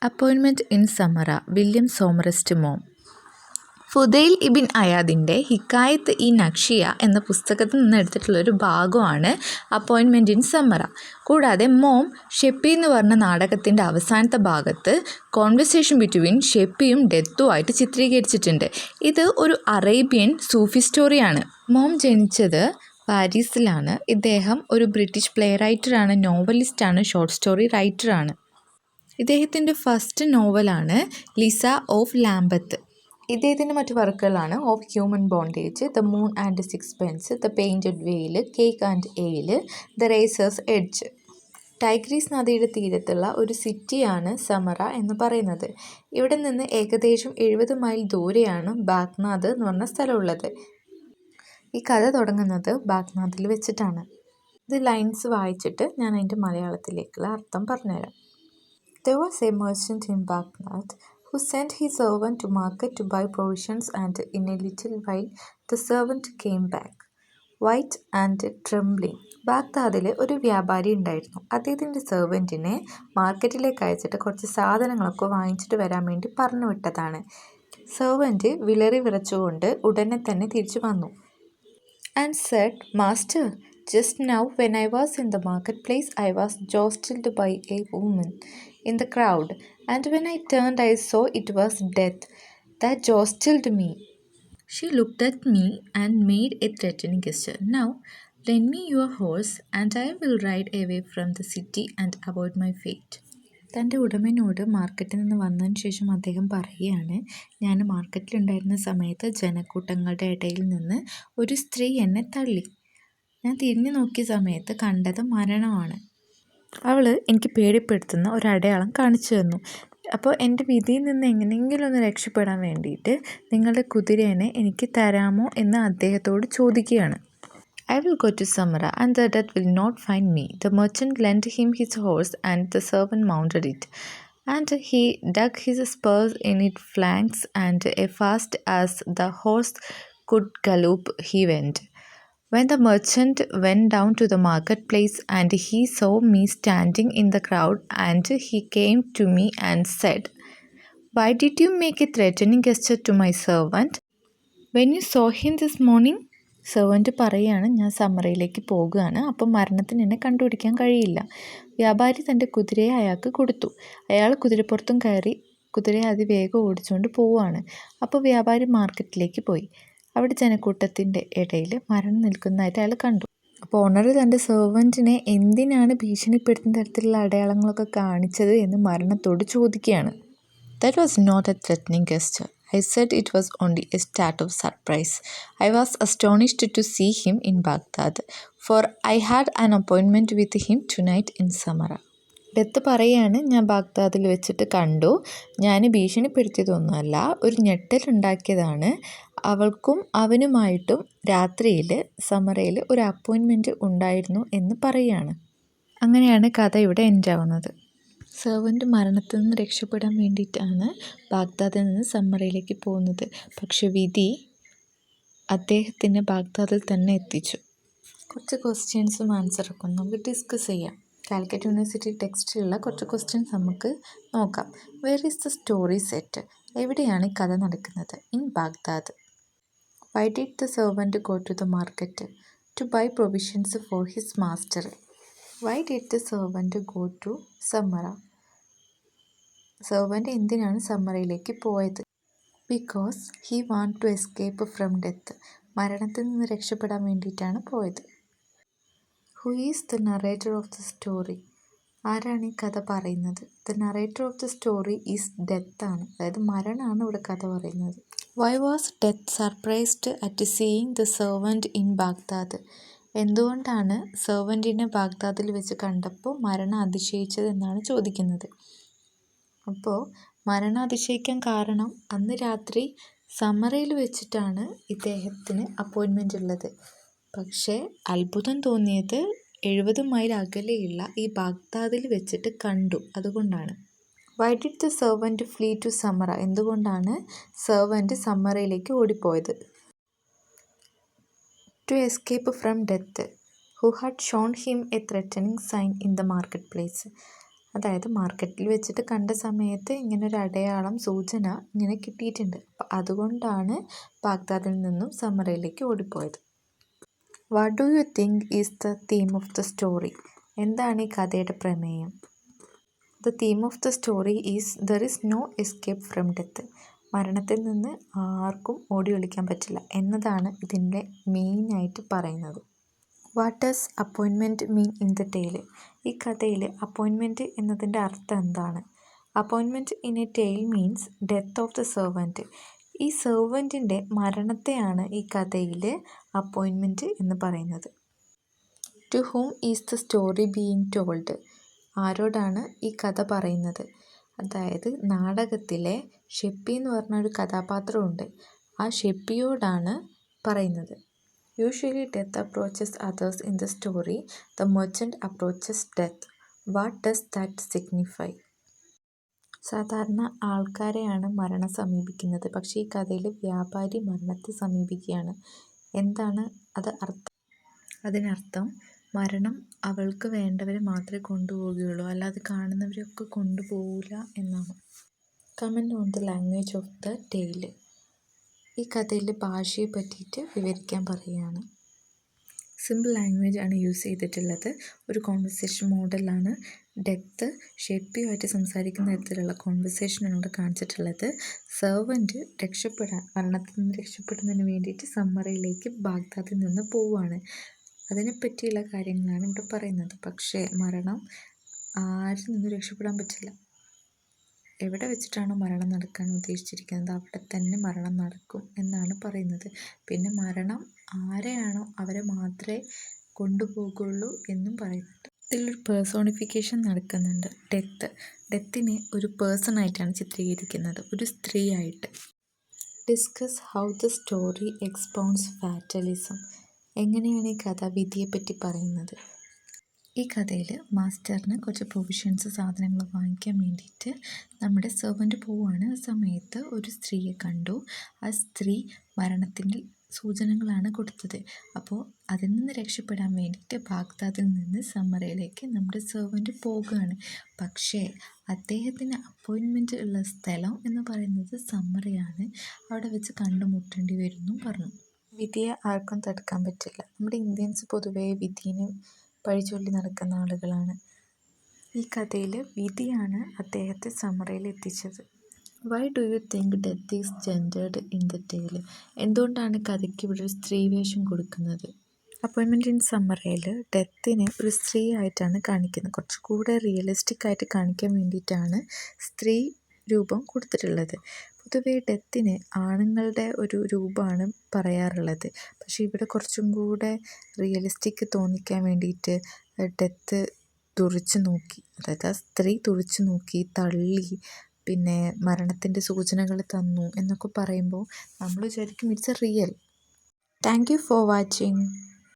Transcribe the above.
Appointment in Samarra, William Somerset Maugham. Fudail Ibn അയാദിൻ്റെ ഹിക്കായത്ത് ഇ നക്ഷിയ എന്ന പുസ്തകത്തിൽ നിന്ന് എടുത്തിട്ടുള്ളൊരു ഭാഗമാണ് അപ്പോയിൻമെൻറ്റ് ഇൻ സമറ. കൂടാതെ മോം ഷെപ്പി എന്ന് പറഞ്ഞ നാടകത്തിൻ്റെ അവസാനത്തെ ഭാഗത്ത് കോൺവെർസേഷൻ ബിറ്റ്വീൻ ഷെപ്പിയും ഡെത്തുമായിട്ട് ചിത്രീകരിച്ചിട്ടുണ്ട്. ഇത് ഒരു അറേബ്യൻ സൂഫി സ്റ്റോറിയാണ്. മോം ജനിച്ചത് പാരീസിലാണ്. ഇദ്ദേഹം ഒരു ബ്രിട്ടീഷ് പ്ലേ റൈറ്ററാണ്, നോവലിസ്റ്റാണ്, ഷോർട്ട് സ്റ്റോറി റൈറ്ററാണ്. ഇദ്ദേഹത്തിൻ്റെ ഫസ്റ്റ് നോവലാണ് ലിസ ഓഫ് ലാംബത്ത്. ഇദ്ദേഹത്തിൻ്റെ മറ്റു വർക്കുകളാണ് of human bondage, the moon and sixpence, the painted veil, cake and ale, the razor's edge. Tigris നദിയുടെ തീരത്തുള്ള ഒരു സിറ്റിയാണ് സമറ എന്ന് പറയുന്നത്. ഇവിടെ നിന്ന് ഏകദേശം 70 മൈൽ ദൂരെയാണ് ബാഗ്നാദ് എന്ന് പറഞ്ഞ സ്ഥലമുള്ളത്. ഈ കഥ തുടങ്ങുന്നത് ബാഗ്നാദിൽ വെച്ചിട്ടാണ്. ഇത് ലൈൻസ് വായിച്ചിട്ട് ഞാൻ അതിൻ്റെ മലയാളത്തിലേക്കുള്ള അർത്ഥം പറഞ്ഞുതരാം. There was a merchant in Baghdad who sent his servant to market to buy provisions, and in a little while the servant came back, white and trembling. ബാഗ്ദാദിൽ ഒരു വ്യാപാരി ഉണ്ടായിരുന്നു. അദ്ദേഹത്തിൻ്റെ സെർവൻറ്റിനെ മാർക്കറ്റിലേക്ക് അയച്ചിട്ട് കുറച്ച് സാധനങ്ങളൊക്കെ വാങ്ങിച്ചിട്ട് വരാൻ വേണ്ടി പറഞ്ഞു വിട്ടതാണ്. സെർവൻറ്റ് വിളറി വിറച്ചുകൊണ്ട് ഉടനെ തന്നെ തിരിച്ചു വന്നു. And said, "Master, just now when I was in the marketplace, I was jostled by a woman in the crowd, and when I turned I saw it was Death that jostled me. She looked at me and made a threatening gesture. Now lend me your horse and I will ride away from the city and avoid my fate." തൻ്റെ ഉടമയോട് മാർക്കറ്റിൽ നിന്ന് വന്നതിന് ശേഷം അദ്ദേഹം പറയുകയാണ്, ഞാൻ മാർക്കറ്റിലുണ്ടായിരുന്ന സമയത്ത് ജനക്കൂട്ടങ്ങളുടെ ഇടയിൽ നിന്ന് ഒരു സ്ത്രീ എന്നെ തള്ളി. ഞാൻ തിരിഞ്ഞു നോക്കിയ സമയത്ത് കണ്ടത് മരണമാണ്. അവൾ എനിക്ക് പേടിപ്പെടുത്തുന്ന ഒരു അടയാളം കാണിച്ചു തന്നു. അപ്പോൾ എൻ്റെ വിധിയിൽ നിന്ന് എങ്ങനെയെങ്കിലും ഒന്ന് രക്ഷപ്പെടാൻ വേണ്ടിയിട്ട് നിങ്ങളുടെ കുതിരേനെ എനിക്ക് തരാമോ എന്ന് അദ്ദേഹത്തോട് ചോദിക്കുകയാണ്. I will go to Samara and the death will not find me. The merchant lent him his horse and the servant mounted it. And he dug his spurs in its flanks, and as fast as the horse could gallop he went. When the merchant went down to the marketplace and he saw me standing in the crowd, and he came to me and said, "Why did you make a threatening gesture to my servant when you saw him this morning?" Servant പറയുകയാണ്, ഞാൻ സമറയിലേക്ക് പോകുകയാണ്. അപ്പം മരണത്തിന് എന്നെ കണ്ടുപിടിക്കാൻ കഴിയില്ല. വ്യാപാരി തൻ്റെ കുതിരയെ അയാൾക്ക് കൊടുത്തു. അയാൾ കുതിരപ്പുറത്തും കയറി കുതിരയെ അതിവേഗം ഓടിച്ചുകൊണ്ട് പോവുകയാണ്. അപ്പോൾ വ്യാപാരി മാർക്കറ്റിലേക്ക് പോയി. അവിടെ ജനക്കൂട്ടത്തിൻ്റെ ഇടയിൽ മരണം നിൽക്കുന്നതായിട്ട് അയാൾ കണ്ടു. അപ്പോൾ ഓണർ തൻ്റെ സെർവൻറ്റിനെ എന്തിനാണ് ഭീഷണിപ്പെടുത്തുന്ന തരത്തിലുള്ള അടയാളങ്ങളൊക്കെ കാണിച്ചത് എന്ന് മരണത്തോട് ചോദിക്കുകയാണ്. That was not a threatening gesture. I said it was only a start of surprise. I was astonished to see him in Baghdad, for I had an appointment with him tonight in Samara. Death പറയുകയാണ്, ഞാൻ ബാഗ്ദാദിൽ വെച്ചിട്ട് കണ്ടു. ഞാൻ ഭീഷണിപ്പെടുത്തിയതൊന്നുമല്ല, ഒരു ഞെട്ടലുണ്ടാക്കിയതാണ്. അവൾക്കും അവനുമായിട്ടും രാത്രിയിൽ സമറയിൽ ഒരു appointment ഉണ്ടായിരുന്നു എന്ന് പറയുകയാണ്. അങ്ങനെയാണ് കഥ ഇവിടെ എൻഡ് ആവുന്നത്. സെർവൻറ്റ് മരണത്തിൽ നിന്ന് രക്ഷപ്പെടാൻ വേണ്ടിയിട്ടാണ് ബാഗ്ദാദിൽ നിന്ന് സമറയിലേക്ക് പോകുന്നത്. പക്ഷെ വിധി അദ്ദേഹത്തിനെ ബാഗ്ദാദിൽ തന്നെ എത്തിച്ചു. കുറച്ച് ക്വസ്റ്റ്യൻസും ആൻസറൊക്കെ നമുക്ക് ഡിസ്കസ് ചെയ്യാം. കാലിക്കറ്റ് യൂണിവേഴ്സിറ്റി ടെക്സ്റ്റിലുള്ള കുറച്ച് ക്വസ്റ്റ്യൻസ് നമുക്ക് നോക്കാം. Where is the story set? എവിടെയാണ് ഈ കഥ നടക്കുന്നത്? In Baghdad. Why did the servant go to the market? To buy provisions for his master. Why did the servant go to Samarra? Servant എന്തിനാണ് സമറയിലേക്ക് പോയത്? Because he want to escape from death. മരണത്തിൽ നിന്ന് രക്ഷപ്പെടാൻ വേണ്ടിയിട്ടാണ് പോയത്. Who is the narrator of the story? ആരാണ് ഈ കഥ പറയുന്നത്? The narrator of the story is death ആണ്, അതായത് മരണമാണ് ഇവിടെ കഥ പറയുന്നത്. Why was death surprised at seeing the servant in Baghdad? എന്തുകൊണ്ടാണ് സെർവൻറ്റിനെ ബാഗ്ദാദിൽ വെച്ച് കണ്ടപ്പോൾ മരണം അതിശയിച്ചത് എന്നാണ് ചോദിക്കുന്നത്. അപ്പോൾ മരണം അതിശയിക്കാൻ കാരണം അന്ന് രാത്രി സമറയിൽ വെച്ചിട്ടാണ് ഇദ്ദേഹത്തിന് അപ്പോയിൻമെൻ്റ് ഉള്ളത്. പക്ഷേ അത്ഭുതം തോന്നിയത് 70 മൈൽ അകലെയുള്ള ഈ ബാഗ്ദാദിൽ വെച്ചിട്ട് കണ്ടു, അതുകൊണ്ടാണ്. Why did the servant flee to Samarra? എന്തുകൊണ്ടാണ് സെർവൻറ്റ് സമറയിലേക്ക് ഓടിപ്പോയത്? To escape from death. Who had shown him a threatening sign in the market place? അതായത് മാർക്കറ്റിൽ വെച്ചിട്ട് കണ്ട സമയത്ത് ഇങ്ങനൊരു അടയാളം സൂചന ഇങ്ങനെ കിട്ടിയിട്ടുണ്ട്. അപ്പം അതുകൊണ്ടാണ് ബാഗ്ദാദിൽ നിന്നും സമറയിലേക്ക് ഓടിപ്പോയത്. What do you think is the theme of the story? എന്താണ് ഈ കഥയുടെ പ്രമേയം? The theme of the story is there is no escape from death. മരണത്തിൽ നിന്ന് ആർക്കും ഓടി ഒളിക്കാൻ പറ്റില്ല എന്നതാണ് ഇതിൻ്റെ മെയിനായിട്ട് പറയുന്നത്. What does appointment mean in the tale? ഈ കഥയിൽ അപ്പോയിൻമെൻറ്റ് എന്നതിൻ്റെ അർത്ഥം എന്താണ്? Appointment in a tale means death of the servant. ഈ സെർവൻറ്റിൻ്റെ മരണത്തെയാണ് ഈ കഥയിൽ അപ്പോയിൻമെൻറ്റ് എന്ന് പറയുന്നത്. To whom is the story being told? ആരോടാണ് ഈ കഥ പറയുന്നത്? അതായത് നാടകത്തിലെ ഷെപ്പി എന്ന് പറഞ്ഞ ഒരു കഥാപാത്രമുണ്ട്. ആ ഷെപ്പിയോടാണ് പറയുന്നത്. Usually death approaches others in the story. The merchant approaches death. What does that signify? സാധാരണ ആൾക്കാരെയാണ് മരണം സമീപിക്കുന്നത്. പക്ഷേ ഈ കഥയിൽ വ്യാപാരി മരണത്തെ സമീപിക്കുകയാണ്. എന്താണ് അത് അർത്ഥം? അതിനർത്ഥം മരണം അവൾക്ക് വേണ്ടവരെ മാത്രമേ കൊണ്ടുപോവുകയുള്ളൂ, അല്ലാതെ കാണുന്നവരെയൊക്കെ കൊണ്ടുപോകില്ല എന്നാണ്. Comment on the language of the tale. ഈ കഥയിലെ ഭാഷയെ പറ്റിയിട്ട് വിവരിക്കാൻ പറയുകയാണ്. സിമ്പിൾ ലാംഗ്വേജ് ആണ് യൂസ് ചെയ്തിട്ടുള്ളത്. ഒരു കോൺവെർസേഷൻ മോഡലാണ്. ഡെത്ത് ഷെപ്പിയുമായിട്ട് സംസാരിക്കുന്ന തരത്തിലുള്ള കോൺവെർസേഷനാണ് ഇവിടെ കാണിച്ചിട്ടുള്ളത്. സെർവൻറ്റ് മരണത്തിൽ നിന്ന് രക്ഷപ്പെടുന്നതിന് വേണ്ടിയിട്ട് സമറയിലേക്ക് ബാഗ്ദാദിൽ നിന്ന് പോവുകയാണ്. അതിനെപ്പറ്റിയുള്ള കാര്യങ്ങളാണ് ഇവിടെ പറയുന്നത്. പക്ഷേ മരണം ആരിൽ നിന്നും രക്ഷപ്പെടാൻ പറ്റില്ല. എവിടെ വെച്ചിട്ടാണോ മരണം നടക്കാൻ ഉദ്ദേശിച്ചിരിക്കുന്നത് അവിടെ തന്നെ മരണം നടക്കും എന്നാണ് പറയുന്നത്. പിന്നെ മരണം ആരെയാണോ അവരെ മാത്രമേ കൊണ്ടുപോകുള്ളൂ എന്നും പറയുന്നുണ്ട്. ഇതിലൊരു പേഴ്സോണിഫിക്കേഷൻ നടക്കുന്നുണ്ട്. ഡെത്തിനെ ഒരു പേഴ്സണായിട്ടാണ് ചിത്രീകരിക്കുന്നത്, ഒരു സ്ത്രീയായിട്ട്. Discuss how the story expounds fatalism. എങ്ങനെയാണ് ഈ കഥ വിധിയെപ്പറ്റി പറയുന്നത്? ഈ കഥയിൽ മാസ്റ്ററിന് കുറച്ച് പ്രൊവിഷൻസ് സാധനങ്ങൾ വാങ്ങിക്കാൻ വേണ്ടിയിട്ട് നമ്മുടെ സെർവൻറ്റ് പോവുകയാണ്. ആ സമയത്ത് ഒരു സ്ത്രീയെ കണ്ടു. ആ സ്ത്രീ മരണത്തിൻ്റെ സൂചനകളാണ് കൊടുത്തത്. അപ്പോൾ അതിൽ നിന്ന് രക്ഷപ്പെടാൻ വേണ്ടിയിട്ട് ബാഗ്ദാദിൽ നിന്ന് സമറയിലേക്ക് നമ്മുടെ സെർവൻറ്റ് പോകുകയാണ്. പക്ഷേ അദ്ദേഹത്തിന് അപ്പോയിൻമെൻറ്റ് ഉള്ള സ്ഥലം എന്ന് പറയുന്നത് സമറയാണ്. അവിടെ വെച്ച് കണ്ടുമുട്ടേണ്ടി വരുന്നു പറഞ്ഞു. വിധിയെ ആർക്കും തടുക്കാൻ പറ്റില്ല. നമ്മുടെ ഇന്ത്യൻസ് പൊതുവേ വിധിനെ പഴിചൊല്ലി നടക്കുന്ന ആളുകളാണ്. ഈ കഥയിൽ വിധിയാണ് അദ്ദേഹത്തെ സമറയിൽ എത്തിച്ചത്. Why do you think death is gendered in the tale? എന്തുകൊണ്ടാണ് കഥയ്ക്ക് ഇവിടെ ഒരു സ്ത്രീവേഷം കൊടുക്കുന്നത്? അപ്പോയിൻമെൻറ്റ് ഇൻ സമറയിൽ ഡെത്തിനെ ഒരു സ്ത്രീ ആയിട്ടാണ് കാണിക്കുന്നത്. കുറച്ചുകൂടെ റിയലിസ്റ്റിക് ആയിട്ട് കാണിക്കാൻ വേണ്ടിയിട്ടാണ് സ്ത്രീ രൂപം കൊടുത്തിട്ടുള്ളത്. പൊതുവേ ഡെത്തിന് ആണുങ്ങളുടെ ഒരു രൂപമാണ് പറയാറുള്ളത്. പക്ഷേ ഇവിടെ കുറച്ചും കൂടെ റിയലിസ്റ്റിക് തോന്നിക്കാൻ വേണ്ടിയിട്ട് ഡെത്ത് തുറിച്ചു നോക്കി, അതായത് ആ സ്ത്രീ തുറിച്ചു നോക്കി, തള്ളി, പിന്നെ മരണത്തിൻ്റെ സൂചനകൾ തന്നു എന്നൊക്കെ പറയുമ്പോൾ നമ്മൾ വിചാരിക്കും it's A real. Thank you for watching.